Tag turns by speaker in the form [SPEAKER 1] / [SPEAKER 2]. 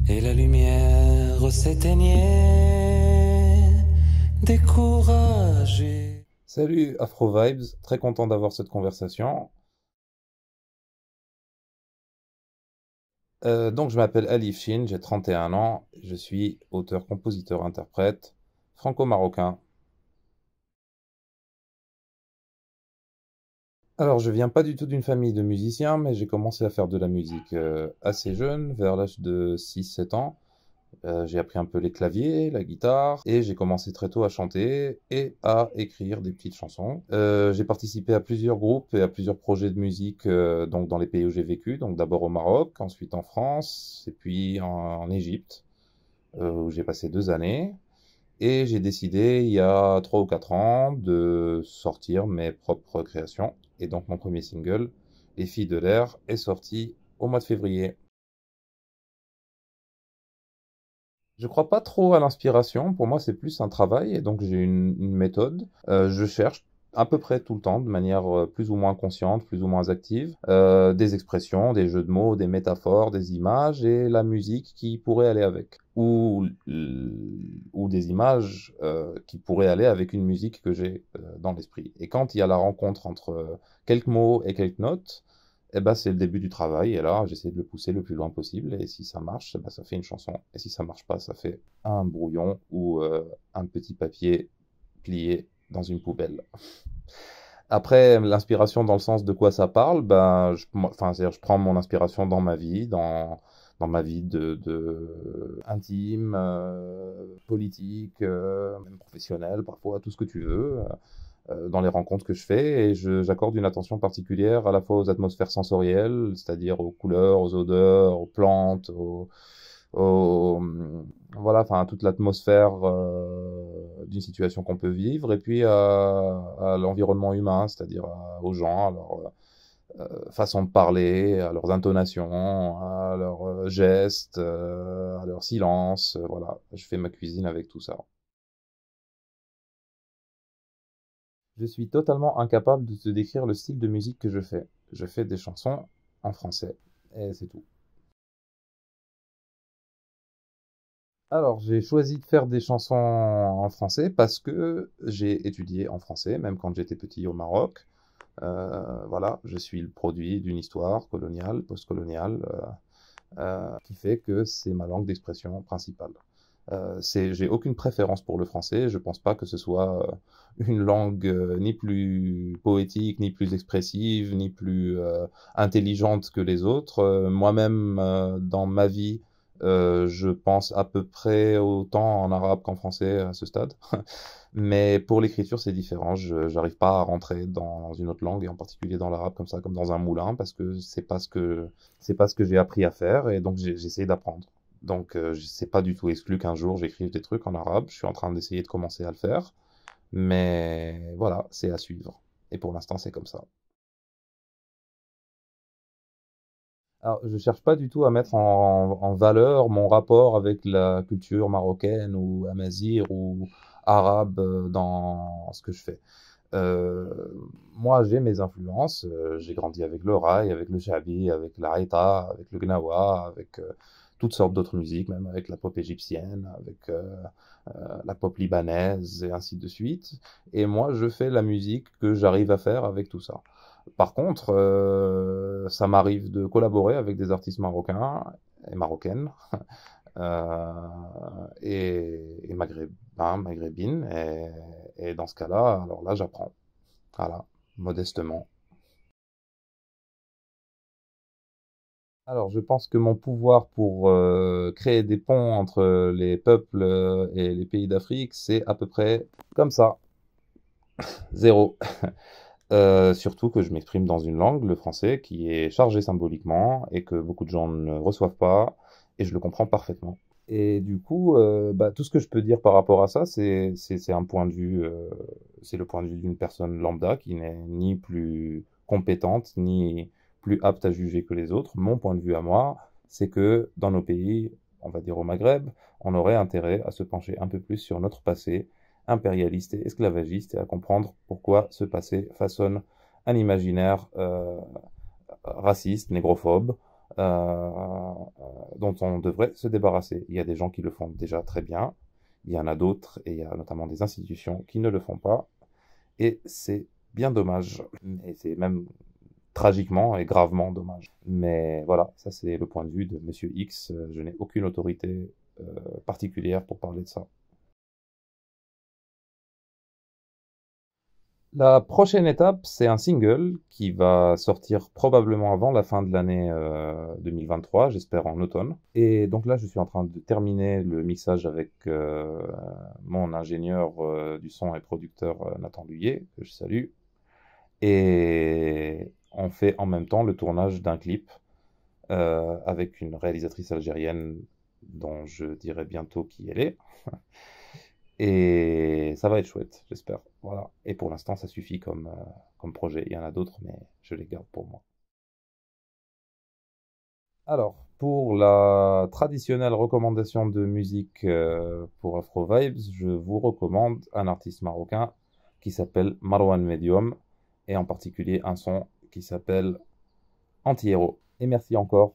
[SPEAKER 1] Et la lumière s'éteignait, découragée.
[SPEAKER 2] Salut Afro Vibes, très content d'avoir cette conversation. Donc je m'appelle Alif Chin, j'ai 31 ans, je suis auteur, compositeur, interprète franco-marocain. Alors je viens pas du tout d'une famille de musiciens, mais j'ai commencé à faire de la musique assez jeune, vers l'âge de 6-7 ans. J'ai appris un peu les claviers, la guitare, et j'ai commencé très tôt à chanter et à écrire des petites chansons. J'ai participé à plusieurs groupes et à plusieurs projets de musique donc dans les pays où j'ai vécu, donc d'abord au Maroc, ensuite en France, et puis en Égypte, où j'ai passé 2 années. Et j'ai décidé, il y a 3 ou 4 ans, de sortir mes propres créations. Et donc mon premier single, Les Filles de l'air, est sorti au mois de février. Je crois pas trop à l'inspiration. Pour moi, c'est plus un travail et donc j'ai une méthode. Je cherche à peu près tout le temps, de manière plus ou moins consciente, plus ou moins active, des expressions, des jeux de mots, des métaphores, des images et la musique qui pourrait aller avec. Ou des images qui pourraient aller avec une musique que j'ai dans l'esprit. Et quand il y a la rencontre entre quelques mots et quelques notes, eh ben, c'est le début du travail, et là, j'essaie de le pousser le plus loin possible, et si ça marche, eh ben, ça fait une chanson, et si ça marche pas, ça fait un brouillon ou un petit papier plié dans une poubelle. Après, l'inspiration dans le sens de quoi ça parle, ben, enfin, c'est-à-dire, je prends mon inspiration dans ma vie, dans ma vie de intime, politique, même professionnelle, parfois, tout ce que tu veux. Dans les rencontres que je fais et j'accorde une attention particulière à la fois aux atmosphères sensorielles, c'est-à-dire aux couleurs, aux odeurs, aux plantes, voilà, enfin à toute l'atmosphère d'une situation qu'on peut vivre et puis à l'environnement humain, c'est-à-dire aux gens, à leur façon de parler, à leurs intonations, à leurs gestes, à leur silence, voilà, je fais ma cuisine avec tout ça. Je suis totalement incapable de te décrire le style de musique que je fais. Je fais des chansons en français. Et c'est tout. Alors, j'ai choisi de faire des chansons en français parce que j'ai étudié en français, même quand j'étais petit au Maroc. Voilà, je suis le produit d'une histoire coloniale, postcoloniale, qui fait que c'est ma langue d'expression principale. J'ai aucune préférence pour le français. Je pense pas que ce soit une langue ni plus poétique, ni plus expressive, ni plus intelligente que les autres. Moi-même, dans ma vie, je pense à peu près autant en arabe qu'en français à ce stade. Mais pour l'écriture, c'est différent. Je j'arrive pas à rentrer dans une autre langue et en particulier dans l'arabe comme ça, comme dans un moulin, parce que c'est pas ce que j'ai appris à faire et donc j'essaie d'apprendre. Donc, c'est pas du tout exclu qu'un jour j'écrive des trucs en arabe. Je suis en train d'essayer de commencer à le faire. Mais voilà, c'est à suivre. Et pour l'instant, c'est comme ça. Alors, je cherche pas du tout à mettre en valeur mon rapport avec la culture marocaine ou amazigh ou arabe dans ce que je fais. Euh, Moi, j'ai mes influences. J'ai grandi avec le raï, avec le shabi, avec la haïta, avec le gnawa, avec toutes sortes d'autres musiques, même avec la pop égyptienne, avec la pop libanaise et ainsi de suite. Et moi, je fais la musique que j'arrive à faire avec tout ça. Par contre, ça m'arrive de collaborer avec des artistes marocains et marocaines et maghrébines. Et dans ce cas-là, alors là, j'apprends. Voilà, modestement. Alors, je pense que mon pouvoir pour créer des ponts entre les peuples et les pays d'Afrique, c'est à peu près comme ça, zéro. Surtout que je m'exprime dans une langue, le français, qui est chargée symboliquement et que beaucoup de gens ne reçoivent pas, et je le comprends parfaitement. Et du coup, bah, tout ce que je peux dire par rapport à ça, c'est un point de vue, c'est le point de vue d'une personne lambda qui n'est ni plus compétente, ni plus apte à juger que les autres. Mon point de vue à moi, c'est que dans nos pays, on va dire au Maghreb, on aurait intérêt à se pencher un peu plus sur notre passé impérialiste et esclavagiste et à comprendre pourquoi ce passé façonne un imaginaire raciste, négrophobe, dont on devrait se débarrasser. Il y a des gens qui le font déjà très bien, il y en a d'autres, et il y a notamment des institutions qui ne le font pas, et c'est bien dommage, et c'est même tragiquement et gravement dommage. Mais voilà, ça c'est le point de vue de Monsieur X, je n'ai aucune autorité particulière pour parler de ça. La prochaine étape, c'est un single qui va sortir probablement avant la fin de l'année 2023, j'espère en automne. Et donc là, je suis en train de terminer le mixage avec mon ingénieur du son et producteur Nathan Luyet, que je salue. Et on fait en même temps le tournage d'un clip avec une réalisatrice algérienne dont je dirai bientôt qui elle est. Et ça va être chouette, j'espère. Voilà. Et pour l'instant, ça suffit comme projet. Il y en a d'autres, mais je les garde pour moi. Alors, pour la traditionnelle recommandation de musique pour Afro Vibes, je vous recommande un artiste marocain qui s'appelle Marwan Medium, et en particulier un son qui s'appelle Anti-Héros. Et merci encore.